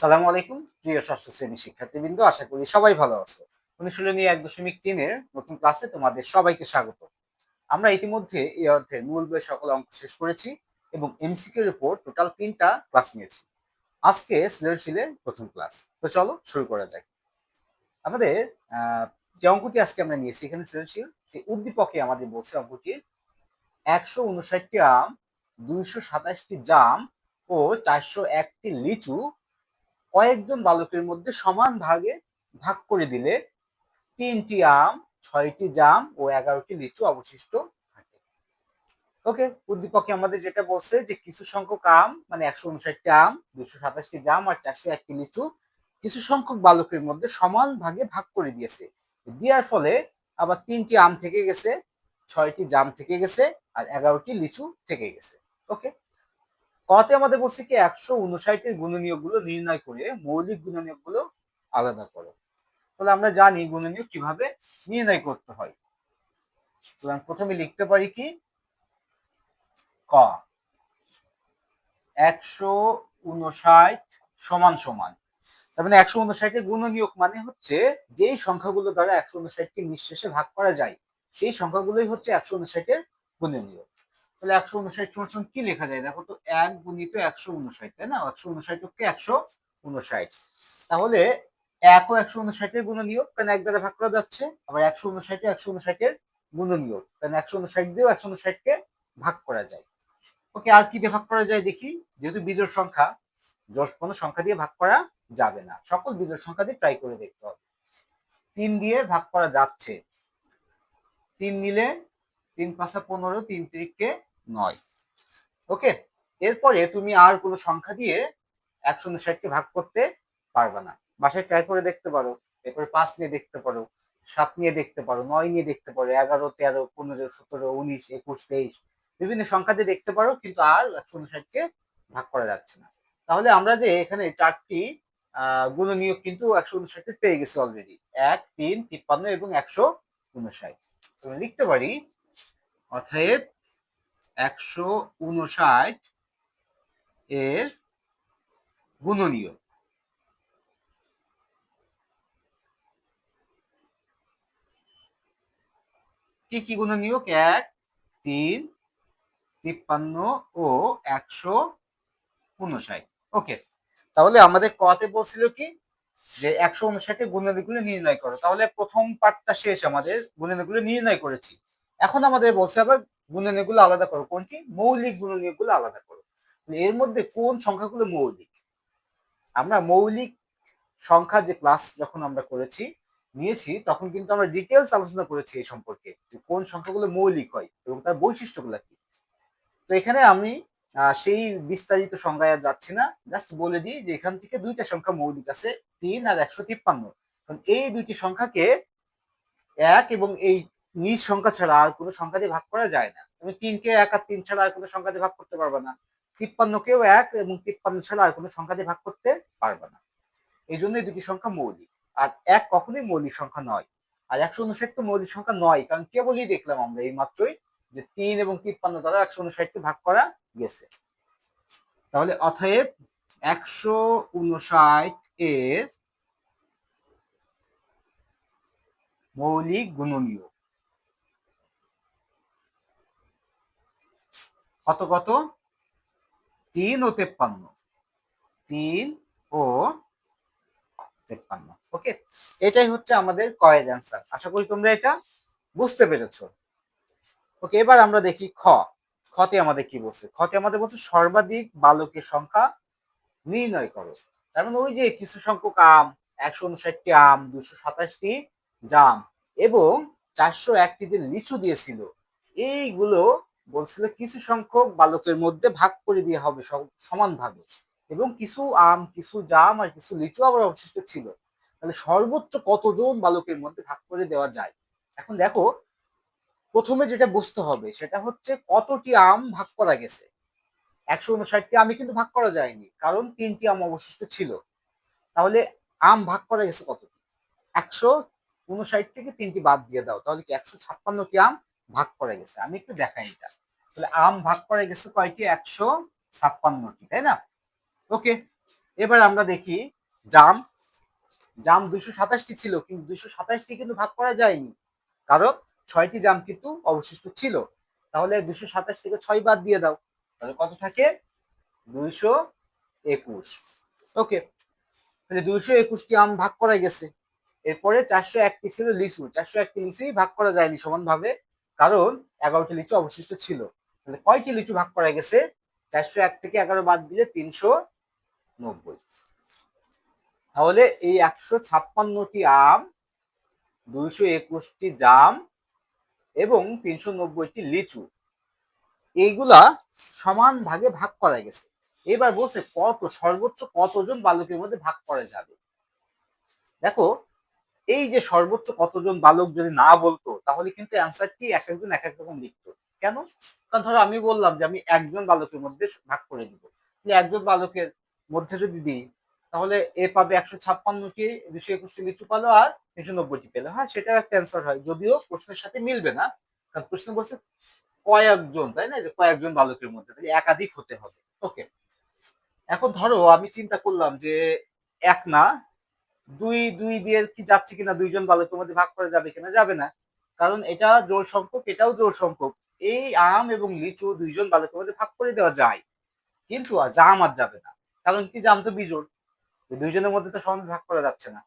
আসসালামু আলাইকুম প্রিয় ষষ্ঠ শ্রেণীর শিক্ষার্থীবৃন্দ, আশা করি সবাই ভালো আছো। অনুশীলনী 1.3-এর নতুন ক্লাসে তোমাদের সবাইকে স্বাগত। আমরা ইতিমধ্যে এই অধ্যায়ের মূল বই সকল অঙ্ক শেষ করেছি এবং এমসিকিউ এর উপর টোটাল 3টা ক্লাস নিয়েছি। আজকে সৃজনশীলের প্রথম ক্লাস। তো চলো শুরু করা যাক। আমাদের যে অঙ্কটি আজকে আমরা নিয়েছি এখানে সৃজনশীল, সেই উদ্দীপকে আমাদের বলছে অঙ্কটি 159টি আম, 227টি জাম ও 401টি লিচু কয়েকজন বালকের মধ্যে সমান ভাগে ভাগ করে দিলে 3টি আম, 6টি জাম ও 11টি লিচু অবশিষ্ট থাকে। ওকে, উদ্দীপকে আমাদের যেটা বলছে যে কিছু সংখ্যক আম মানে 159টি আম, 227টি জাম আর 401টি লিচু কিছু সংখ্যক বালকের মধ্যে সমান ভাগে ভাগ করে দিয়েছে। দেওয়ার ফলে আবার 3টি আম থেকে গেছে, 6টি জাম থেকে গেছে আর 11টি লিচু থেকে গেছে। ওকে, কতে আমাদের বলছে কি 159-এর গুণনীয়ক গুলো নির্ণয় করে মৌলিক গুণনীয়ক গুলো আলাদা করো। তাহলে আমরা জানি গুণনীয়ক কিভাবে নির্ণয় করতে হয়। সুতরাং প্রথমে লিখতে পারি কি ক 159 সমান সমান, তার মানে 159-এর গুণনীয়ক মানে হচ্ছে যেই সংখ্যাগুলো দ্বারা 159-কে নিঃশেষে ভাগ করা যায় সেই সংখ্যাগুলোই হচ্ছে 159-এর গুণনীয়ক। তাহলে 159 সমান কি লেখা যায় দেখো তো, 1 গুণিত 159, তাই না? 159কে 159, তাহলে 1 ও 159-এর গুণনীয়ক, কারণ 1 দ্বারা ভাগ করা যাচ্ছে, আবার 159 159-এর গুণনীয়ক, কারণ 159 দিয়েও 159-কে ভাগ করা যায়। ওকে, আর কি দিয়ে ভাগ করা যায় দেখি। যেহেতু বিজোড় সংখ্যা, কোনো সংখ্যা দিয়ে ভাগ করা যাবে না, সকল বিজোড় সংখ্যা দিয়ে ট্রাই করে দেখতে হবে। 3 দিয়ে ভাগ করা যাচ্ছে, 3 নিলে 3 5 15, 3 3 9। ওকে, এরপরে তুমি আর কোনো সংখ্যা দিয়ে 159-কে ভাগ করতে পারবে না। বাসায় ট্রাই করে দেখতে পারো, এরপরে 5 নিয়ে দেখতে পারো, 7 নিয়ে দেখতে পারো, 9 নিয়ে দেখতে পারো, 11 13 15 17 19 21 23 বিভিন্ন সংখ্যা দিয়ে দেখতে পারো, কিন্তু আর 159-কে ভাগ করা যাচ্ছে না। তাহলে আমরা যে এখানে 4টি গুণনীয়ক কিন্তু 159-কে পেয়ে গেছি অলরেডি, 1 3 53 এবং 159। তুমি লিখতে পারি অতএব 159 এর গুণনীয়ক কি কি গুণনীয়ক? 1 3 53 ও 159। ওকে, তাহলে আমাদের কতে বলছিল কি যে 159-এর গুণনীয়কগুলো নির্ণয় করো। তাহলে প্রথম পার্টটা শেষ, আমাদের গুণনীয়কগুলো নির্ণয় করেছি। এখন আমাদের বলছে আবার গুণনীয়কগুলো আলাদা করো। কোনটি? মৌলিক গুণনীয়কগুলো আলাদা করো। এর মধ্যে কোন সংখ্যাগুলো মৌলিক? আমরা মৌলিক সংখ্যা যে ক্লাস যখন আমরা নিয়েছি তখন কিন্তু আমরা ডিটেলস আলোচনা করেছি এই সম্পর্কে, যে কোন সংখ্যাগুলো মৌলিক হয় এবং তার বৈশিষ্ট্যগুলো কি। তো এখানে আমি সেই বিস্তারিত সংজ্ঞায় যাচ্ছি না, জাস্ট বলে দিই যে এখান থেকে দুইটা সংখ্যা মৌলিক আছে, 3 আর 153। এই দুইটি সংখ্যাকে 1 এবং এই নিজ সংখ্যা ছাড়া আর কোনো সংখ্যা দিয়ে ভাগ করা যায় না। তুমি 3-কে 1 আর 3 ছাড়া আর কোনো সংখ্যা দিয়ে ভাগ করতে পারবে না, 53-কেও 1 এবং 53 ছাড়া আর কোনো সংখ্যা দিয়ে ভাগ করতে পারবে না। এই জন্য এই দুটি সংখ্যা মৌলিক। আর 1 কখনোই মৌলিক সংখ্যা নয়, আর 159 তো মৌলিক সংখ্যা নয়, কারণ কেবলই দেখলাম আমরা এই মাত্রই যে 3 এবং 53 দ্বারা 159-কে ভাগ করা গেছে। তাহলে অতএব 159 এর মৌলিক গুণনীয়ক কত কত? 3 ও 53, 3 ও 53। ওকে, এটাই হচ্ছে আমাদের কয়ের অ্যান্সার। আশা করি তোমরা এটা বুঝতে পেরেছো। ওকে, এবার আমরা দেখি খতে আমাদের কি বলছে। খতে আমাদের বলছে সর্বাধিক বালকের সংখ্যা নির্ণয় করো। তার মানে ওই যে কিছু সংখ্যক আম, 159টি আম, 227টি জাম এবং 401টি যে লিচু দিয়েছিল, এইগুলো বলছিল কিছু সংখ্যক বালকের মধ্যে ভাগ করে দিয়ে হবে সমান ভাগে, এবং কিছু আম, কিছু জাম আর কিছু লিচু আবার অবশিষ্ট ছিল। তাহলে সর্বোচ্চ কতজন বালকের মধ্যে ভাগ করে দেওয়া যায়? এখন দেখো, প্রথমে যেটা বুঝতে হবে সেটা হচ্ছে কতটি আম ভাগ করা গেছে। 159টি আমি কিন্তু ভাগ করা যায়নি, কারণ 3টি আম অবশিষ্ট ছিল। তাহলে আম ভাগ করা গেছে কতটি? 159 থেকে 3টি বাদ দিয়ে দাও, তাহলে কি 156টি আম ভাগ করা গেছে। আমি একটু দেখাই এটা। তাহলে আম ভাগ করা গেছে কয়টি? 156টি, তাই না? ওকে, এবার আমরা দেখি জাম। জাম 227টি ছিল, কিন্তু 227টি কিন্তু ভাগ করা যায়নি, কারণ 6টি জাম কিন্তু অবশিষ্ট ছিল। তাহলে 227 থেকে 6 বাদ দিয়ে দাও, তাহলে কত থাকে? 221। ওকে, তাহলে 221টি আম ভাগ করা গেছে। এরপরে 401টি ছিল লিচু, 401টি লিচুই ভাগ করা যায়নি সমানভাবে, কারণ 11টি লিচু অবশিষ্ট ছিল। তাহলে কয়টি লিচু ভাগ করা গেছে? 401 থেকে 11 বাদ দিলে 390। তাহলে এই 156টি আম, 221টি জাম এবং 390টি লিচু, এইগুলা সমান ভাগে ভাগ করা গেছে। এবার বলছে সর্বোচ্চ কতজন বালকের মধ্যে ভাগ করা যাবে। দেখো, এই যে সর্বোচ্চ কতজন বালক যদি না বলতো, তাহলে কিন্তু অ্যান্সারটি এক একজন এক এক রকম লিখতো। কেন? কারণ ধরো আমি বললাম যে আমি একজন বালকের মধ্যে ভাগ করে দিব, একজন বালকের মধ্যে যদি দিই, তাহলে এ পাবে 156টি, 221টি লিচু পালো আর 390টি পেলো। হ্যাঁ, সেটা একটা অ্যান্সার হয়, যদিও প্রশ্নের সাথে মিলবে না, কারণ প্রশ্ন বলছে কয়েকজন, তাই না, যে কয়েকজন বালকের মধ্যে, তাহলে একাধিক হতে হবে। ওকে, এখন ধরো আমি চিন্তা করলাম যে এক না, দুই দুই দিয়ে কি যাচ্ছে কিনা, দুইজন বালকের মধ্যে ভাগ করা যাবে কিনা? যাবে না, কারণ এটা জোড় সংখ্যক, এটাও জোড় সংখ্যক। এই আম এবং লিচু দুইজন বালকের মধ্যে ভাগ করে দেওয়া যায়, কিন্তু জাম আর যাবে না, কারণ কি, জাম তো বিজোড়, দুইজনের মধ্যে তো সমান ভাগ করা যাচ্ছে না।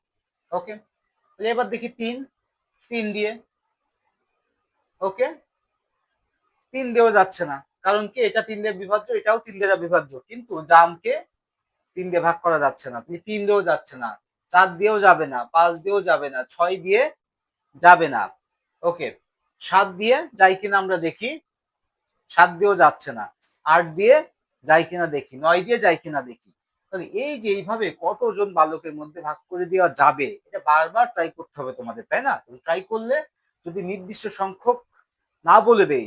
ওকে, এবার দেখি তিন, তিন দিয়ে। ওকে, তিন দিয়েও যাচ্ছে না, কারণ কি, এটা তিন দিয়ে বিভাজ্য, এটাও তিন দিয়ে বিভাজ্য, কিন্তু জামকে তিন দিয়ে ভাগ করা যাচ্ছে না, তিন দিয়েও যাচ্ছে না, চার দিয়েও যাবে না, পাঁচ দিয়েও যাবে না, ছয় দিয়ে যাবে না। ওকে, সাত দিয়ে যাই কিনা আমরা দেখি, সাত দিয়েও যাচ্ছে না, আট দিয়ে যাই কিনা দেখি, নয় দিয়ে যাই কিনা দেখি। তাহলে এই যে এইভাবে কতজন বালকের মধ্যে ভাগ করে দেওয়া যাবে, এটা বারবার ট্রাই করতে হবে তোমাদের, তাই না? ট্রাই করলে যদি নির্দিষ্ট সংখ্যক না বলে দেই,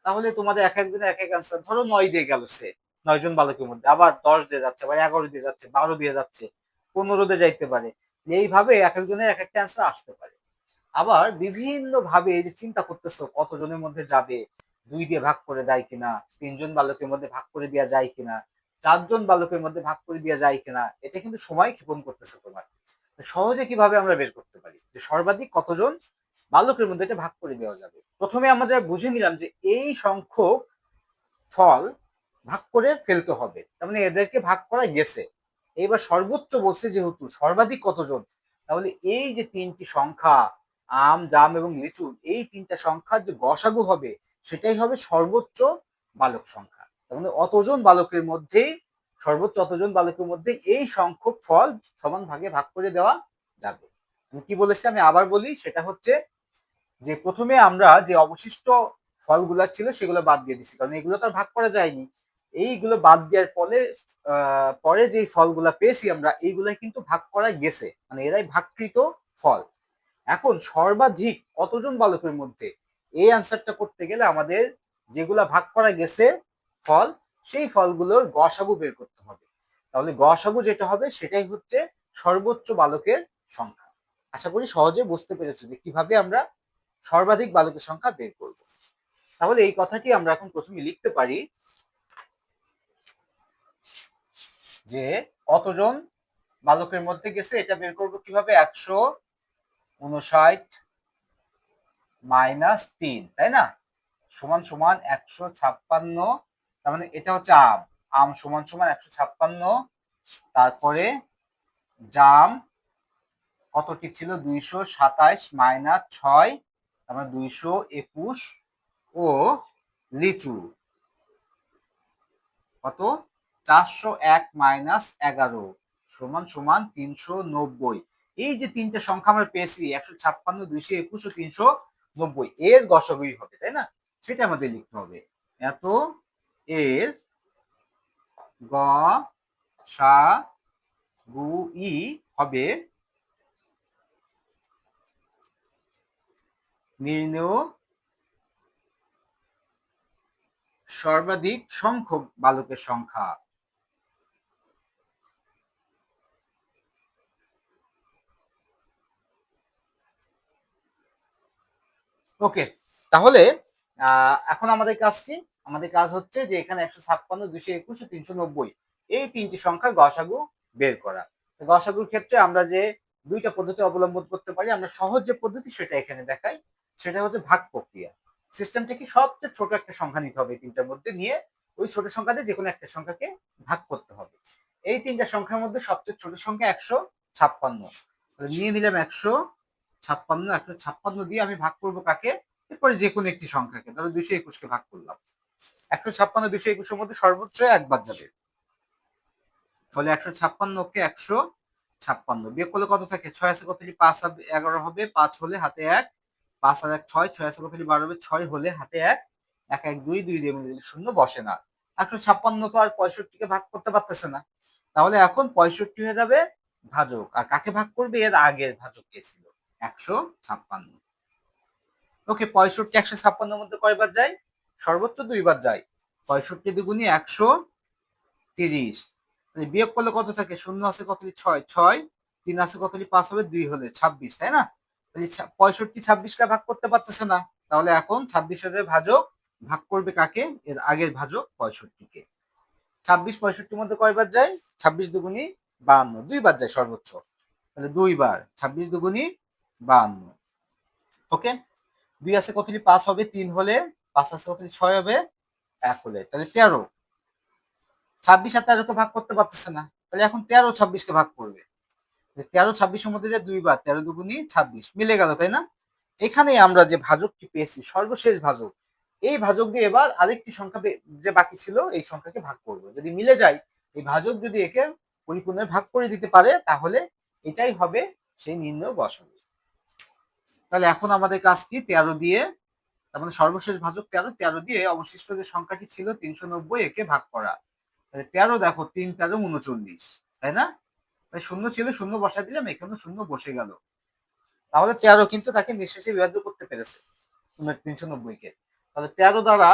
তাহলে তোমাদের এক একজনের এক এক আনসার। ধরো 9 দিয়ে গেল, সে 9 জন বালকের মধ্যে, আবার 10 দিয়ে যাচ্ছে, আবার 11 দিয়ে যাচ্ছে, 12 দিয়ে যাচ্ছে, 15 দিয়ে যাইতে পারে। এইভাবে এক একজনের এক একটা আনসার আসতে পারে। আবার বিভিন্ন ভাবে এই যে চিন্তা করতেছো কতজনের মধ্যে যাবে, 2 দিয়ে ভাগ করে দেয় কিনা, 3জন বালকের মধ্যে ভাগ করে দেওয়া যায় কিনা, 4জন বালকের মধ্যে ভাগ করে দেওয়া যায় কিনা, এটা কিন্তু সময় ক্ষেপণ করতেছে তোমার। সহজে কিভাবে আমরা বের করতে পারি যে সর্বাধিক কতজন বালকের মধ্যে এটা ভাগ করে দেওয়া যাবে? প্রথমে আমাদের বুঝে নিলাম যে এই সংখ্যক ফল ভাগ করে ফেলতে হবে, তার মানে এদেরকে ভাগ করা গেছে। এবার সর্বোচ্চ বলছে যেহেতু সর্বাধিক কতজন, তাহলে এই যে তিনটি সংখ্যা, আম, জাম এবং লিচু, এই তিনটা সংখ্যার যে গসাগু হবে, সেটাই হবে সর্বোচ্চ বালক সংখ্যা। তার মানে অতজন বালকের মধ্যেই, সর্বোচ্চ অতজন বালকের মধ্যে এই সংখ্যক ফল সমান ভাগে ভাগ করে দেওয়া যাবে। আমি কি বলেছি আমি আবার বলি, সেটা হচ্ছে যে প্রথমে আমরা যে অবশিষ্ট ফলগুলা ছিল সেগুলো বাদ দিয়ে দিছি, কারণ এগুলো তো আর ভাগ করা যায়নি। এইগুলো বাদ দেওয়ার পরে পরে যে ফলগুলা পেয়েছি আমরা, এইগুলা কিন্তু ভাগ করা গেছে, মানে এরাই ভাগকৃত ফল। এখন সর্বাধিক কতজন বালকের মধ্যে, এই আনসারটা করতে গেলে আমাদের যেগুলা ভাগ করা গেছে ফল, সেই ফলগুলোর গসাগু বের করতে হবে। তাহলে গসাগু যেটা হবে সেটাই হচ্ছে সর্বোচ্চ বালকের সংখ্যা। আশা করি সহজে বুঝতে পেরেছো যে কিভাবে আমরা সর্বাধিক বালকের সংখ্যা বের করব। তাহলে এই কথাটি আমরা এখন প্রথমে লিখতে পারি যে কতজন বালকের মধ্যে গেছে, এটা বের করব কিভাবে, 159 মাইনাস 3, তাই না, সমান সমান 156। তার মানে এটা হচ্ছে আম, আম সমান সমান 156। তারপরে জাম কতটি ছিল, 227 মাইনাস 6, তার মানে 221। ও লিচু কত, 401 মাইনাস 11 সমান সমান 390। এই যে তিনটা সংখ্যা আমরা পেয়েছি, 156, 221 ও 390, এর গসাগুই হবে, তাই না? সেটা আমাদের লিখতে হবে, এত এর গ সা গু ই হবে নির্ণেয় সর্বাধিক সংখ্যক বালকের সংখ্যা। ওকে, তাহলে এখন আমাদের কাজ কি? আমাদের কাজ হচ্ছে যে এখানে 156, 221 ও 390, এই তিনটি সংখ্যার গসাগু বের করা। গসাগুর ক্ষেত্রে আমরা যে দুইটা পদ্ধতি অবলম্বন করতে পারি, আমরা সহজ যে পদ্ধতি সেটা এখানে দেখাই। সেটা হচ্ছে ভাগ প্রক্রিয়া। সিস্টেমটা কি, সবচেয়ে ছোট একটা সংখ্যা নিতে হবে তিনটার মধ্যে, নিয়ে ওই ছোট সংখ্যা দিয়ে যে কোনো একটা সংখ্যাকে ভাগ করতে হবে। এই তিনটা সংখ্যার মধ্যে সবচেয়ে ছোট সংখ্যা 156। নিয়ে নিলাম 156, 156 দিয়ে আমি ভাগ করব কাকে? এরপরে যে কোনো একটি সংখ্যাকে, ধরো 221 কে ভাগ করলাম। 156 221-এর মধ্যে সর্বোচ্চ একবার যাবে, ফলে 156-কে 156 বিয়োগ করলে কত থাকে? 6 আছে কতটি? 5 11 হবে, 5 হলে হাতে 1, 5 আর 1 6, 6 আছে কতটি? 12 হবে, 6 হলে হাতে 1, 1 1 2, 2 দিয়ে মিলে শূন্য বসে না। 156 তো আর 65-কে ভাগ করতে পারতেছে না, তাহলে এখন 65 হয়ে যাবে ভাজক। আর কাকে ভাগ করবে? এর আগের ভাজক কে ছিল? 156। ওকে, 65 156-এর মধ্যে কয়বার যায়? সর্বোচ্চ 2 বার যায়। 65 দুগুণে 130, বিয়োগ করলে কত থাকে? শূন্য আছে কতটি? 6, 6, 3 আছে কতটি? 5 হবে, 2 হলে 26, তাই না? তাহলে 65 26-কে ভাগ করতে পারতেছে না, তাহলে এখন 26-এর ভাজক ভাগ করবে কাকে? এর আগের ভাজক 65-কে। 26 65-র মধ্যে কয়বার যায়? 26 দুগুণী 52, 2 বার যায় সর্বোচ্চ, তাহলে 2 বার। 26 দুগুণী 52। ওকে, 2 আছে কতটি? 5 হবে, 3 হলে, 5 আছে কতটি? 6 হবে, 1 হলে, তাহলে 13। 26 আর 13-কে ভাগ করতে পারতেছে না, তাহলে এখন 13 26-কে ভাগ করবে। 13 26-এর মধ্যে যে 2 বার, 13 দুগুণী 26, মিলে গেল, তাই না? এখানে আমরা যে ভাজকটি পেয়েছি, সর্বশেষ ভাজক, এই ভাজক দিয়ে এবার আরেকটি সংখ্যা যে বাকি ছিল এই সংখ্যাকে ভাগ করব। যদি মিলে যায়, এই ভাজক যদি একে পরিপূর্ণ ভাগ করে দিতে পারে, তাহলে এটাই হবে সেই নির্ণয় গসাগু। তাহলে এখন আমাদের কাজ কি? 13 দিয়ে, তার মানে সর্বশেষ ভাজক 13, 13 দিয়ে অবশিষ্ট যে সংখ্যাটি ছিল 390 একে ভাগ করা। তাহলে 13 দেখো, 3 13 39, তাই না? তাই শূন্য ছিল, শূন্য বসা দিলাম, এখানে শূন্য বসে গেল। তাহলে 13 কিন্তু তাকে নিঃশেষে বিভাজ্য করতে পেরেছে 390-কে। তাহলে 13 দ্বারা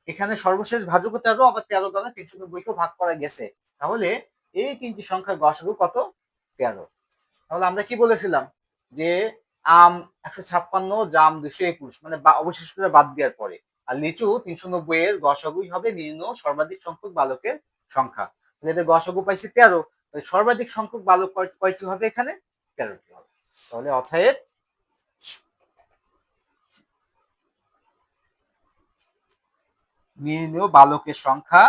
এখানে সর্বশেষ ভাজক 13, আবার 13 দ্বারা 390-কেও ভাগ করা গেছে। তাহলে এই তিনটি সংখ্যার গসাগু কত? 13। তাহলে আমরা কি বলেছিলাম? যে আম 156, জাম 221, মানে অবশিষ্টটা বাদ দেওয়ার পরে, আর লিচু 390 এর গসাগুই হবে নির্ণয় সর্বাধিক সংখ্যক বালকের সংখ্যা। তাহলে এদের গসাগু পাইছি 13, তাহলে সর্বাধিক সংখ্যক বালক কয়টি হবে? এখানে 13টি হবে। তাহলে অতএব নির্ণয় বালকের সংখ্যা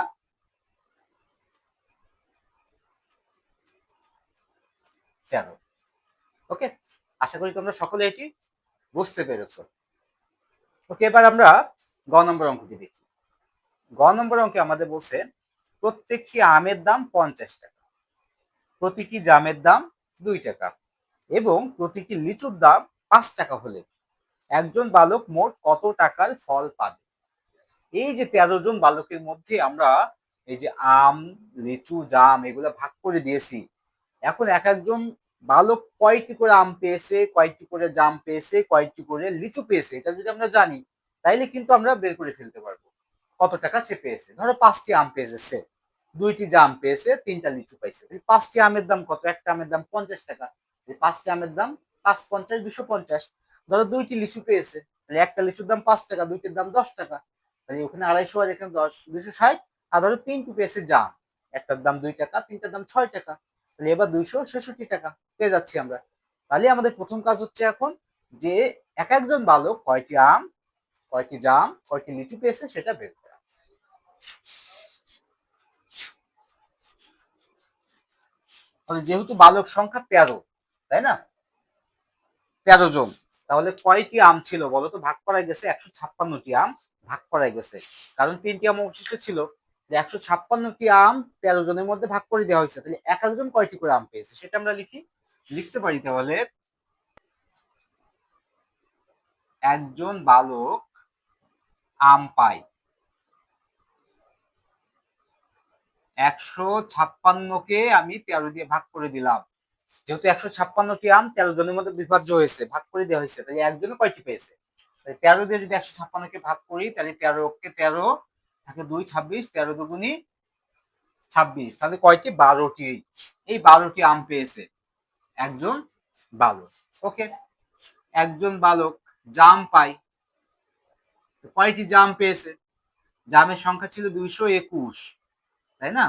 13। ওকে, আশা করি তোমরা সকলে এটি বুঝতে পেরেছো। ওকে, এবার আমরা গ নম্বর অঙ্কটি দেখি। গ নম্বর অঙ্কে আমাদের বলছে প্রত্যেকটি আমের দাম 50 টাকা, প্রতিটি জামের দাম 2 টাকা এবং প্রতিটি লিচুর দাম 5 টাকা হলে একজন বালক মোট কত টাকার ফল পাবে? এই যে 13 জন বালকের মধ্যে আমরা এই যে আম, লিচু, জাম এগুলো ভাগ করে দিয়েছি, এখন এক একজন বালক কয়টি করে আম পেয়েছে, কয়টি করে জাম পেয়েছে, কয়টি করে লিচু পেয়েছে, এটা যদি আমরা জানি, তাইলে কিন্তু আমরা বের করে ফেলতে পারবো কত টাকা সে পেয়েছে। ধরো 5টি আম পেয়েছে সে, 2টি জাম পেয়েছে, 3টা লিচু পাইছে, 5টি আমের দাম কত? একটা আমের দাম 50 টাকা, 5টি আমের দাম 5 50 250। ধরো 2টি লিচু পেয়েছে, তাহলে একটা লিচুর দাম 5 টাকা, 2টির দাম 10 টাকা, তাহলে ওখানে 250 আর এখানে 10, 260। আর ধরো 3টি পেয়েছে জাম, একটার দাম 2 টাকা, 3টার দাম 6 টাকা, তাহলে এবার 266 টাকা পেয়ে যাচ্ছি আমরা। তাহলে আমাদের প্রথম কাজ হচ্ছে এখন যে এক একজন বালক কয়টি আম, কয়টি জাম, কয়টি লিচু পেয়েছে সেটা বের করা। তাহলে যেহেতু বালক সংখ্যা 13, তাই না, 13 জন, তাহলে কয়টি আম ছিল বলতো? ভাগ করা গেছে 156টি আম ভাগ করা গেছে, কারণ 3টি আম অবশিষ্ট ছিল। 156টি আম 13 জনের মধ্যে ভাগ করে দেওয়া হয়েছে, তাহলে এক একজন কয়টি করে আম পেয়েছে সেটা আমরা লিখতে পারি। তাহলে একজন বালক আম পায়, 156কে আমি 13 দিয়ে ভাগ করে দিলাম। যেহেতু 156টি আম 13 জনের মধ্যে বিভাজ্য হয়েছে, ভাগ করে দেওয়া হয়েছে, তাহলে একজনে কয়টি পেয়েছে? 13 দিয়ে যদি 156কে ভাগ করি, তাহলে 13কে 13 থাকে 2 26, 13 দুগুণী 26, তাহলে কয়টি? 12টি। এই 12টি আম পেয়েছে একজন বালক। ওকে, একজন বালক জাম পায়, কয়টি জাম পেয়েছে? জামের সংখ্যা ছিল 221, তাই না?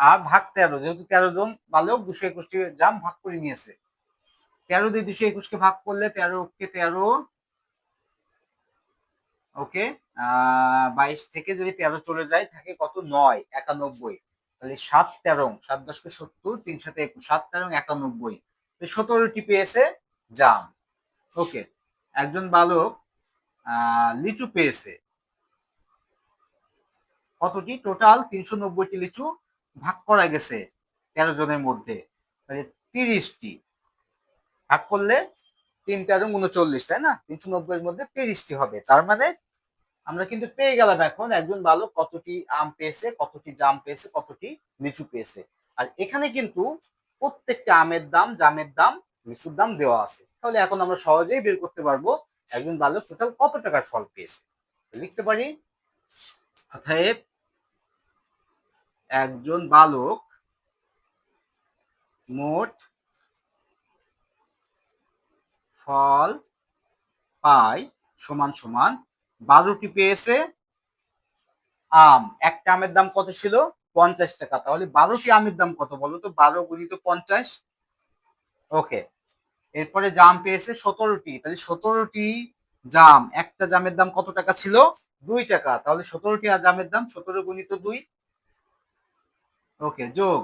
আর ভাগ 13, যেহেতু 13 জন বালক 221টি জাম ভাগ করে নিয়েছে। 13 দিয়ে 221কে ভাগ করলে 13 কে 13, ওকে, 22 থেকে যদি 13 চলে যায় থাকে কত, 9, 91। তাহলে 7 13, 7 10 কে 70, 3 7 21, 7 13 91। 17টি পেয়েছে জাম। ওকে, একজন বালক লিচু পেয়েছে কতটি, টোটাল 390টি লিচু ভাগ করা গেছে 13 জনের মধ্যে, তাহলে 30টি ভাগ করলে 3 13 39, তাই না? 390 এর মধ্যে 30টি হবে। তার মানে আমরা কিন্তু পেয়ে গেলাম এখন একজন বালক কতটি আম পেয়েছে, কতটি জাম পেয়েছে, কতটি লিচু পেয়েছে। আর এখানে কিন্তু প্রত্যেকটা আমের দাম, জামের দাম, লিচুর দাম দেওয়া আছে। তাহলে এখন আমরা সহজেই বের করতে পারবো একজন বালক টোটাল কত টাকার ফল পেয়েছে। লিখতে পারি, অতএব একজন বালক মোট ফল পায় সমান সমান 12টি পেয়েছে আম। একটা আমের দাম কত ছিল, 50 টাকা। তাহলে 12টি আমের দাম কত বলো তো, 12 গুণিত 50। ওকে, এরপরে জাম পেয়েছে 17টি, তাহলে 17টি জাম, একটা জামের দাম কত টাকা ছিল, 2 টাকা। তাহলে 17টি জামের দাম 17 গুণিত 2। ওকে, যোগ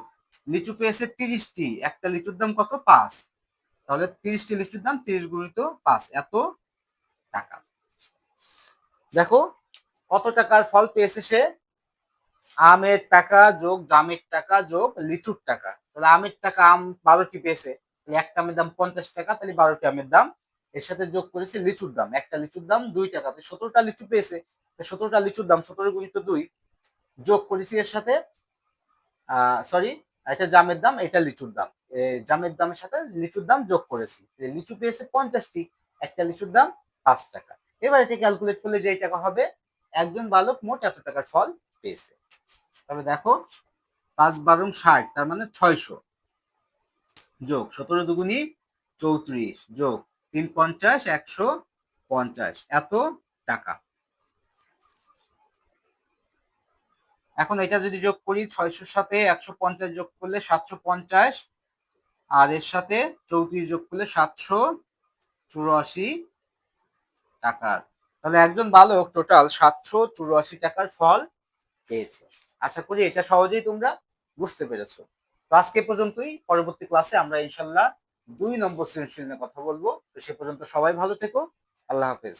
লিচু পেয়েছে 30টি, একটা লিচুর দাম কত, 5। তাহলে 30টি লিচুর দাম 30 গুণিত 5, এত টাকা। দেখো কত টাকার ফল পেয়েছে সে, আমের টাকা যোগ জামের টাকা যোগ লিচুর টাকা। তাহলে আমের টাকা, আম 12টি পেয়েছে, তাহলে একটা আমের দাম 50 টাকা, তাহলে 12টি আমের দাম। এর সাথে যোগ করেছে লিচুর দাম, একটা লিচুর দাম 2 টাকা, তাহলে 17টা লিচু পেয়েছে, 17টা লিচুর দাম 17 গুণিত 2, যোগ করেছি এর সাথে, সরি, এটা জামের দাম, এটা লিচুর দাম, জামের দামের সাথে লিচুর দাম যোগ করেছি, লিচু পেয়েছে 50টি, একটা লিচুর দাম 5 টাকা। এবার এটা ক্যালকুলেট করলে যে টাকা হবে, একজন বালক মোট এত টাকার ফল পেয়েছে। তবে দেখো 5 12 60, তার মানে 600, যোগ 17 দুগুনি 34, যোগ 3 50, 150, এত টাকা। এখন এটা যদি যোগ করি, 600 সাথে 150 যোগ করলে 750, আর এর সাথে 34 যোগ করলে 784 টাকার। তাহলে একজন বালক টোটাল 784 টাকার ফল পেয়েছে। আশা করি এটা সহজেই তোমরা বুঝতে পেরেছো। তো আজকে পর্যন্তই, পরবর্তী ক্লাসে আমরা ইনশাল্লাহ 2 নম্বর সৃজনশীল নিয়ে কথা বলবো। তো সে পর্যন্ত সবাই ভালো থেকো, আল্লাহ হাফেজ।